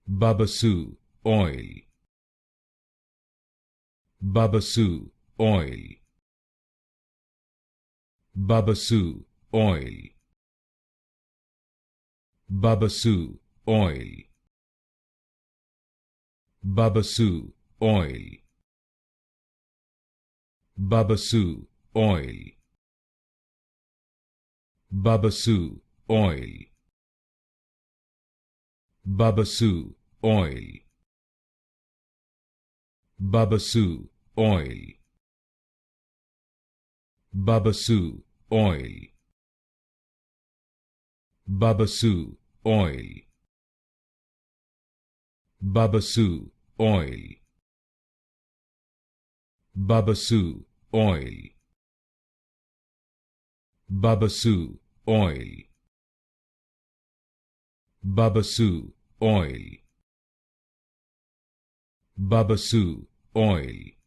Babassu Oil. Babassu Oil. Babassu Oil. Babassu Oil. Babassu Oil. Babassu Oil. Babassu Oil. Babassu Oil. Babassu Oil. Babassu Oil. Babassu Oil. Babassu Oil. Babassu Oil. Babassu Oil. Babassu Oil. Babassu Oil.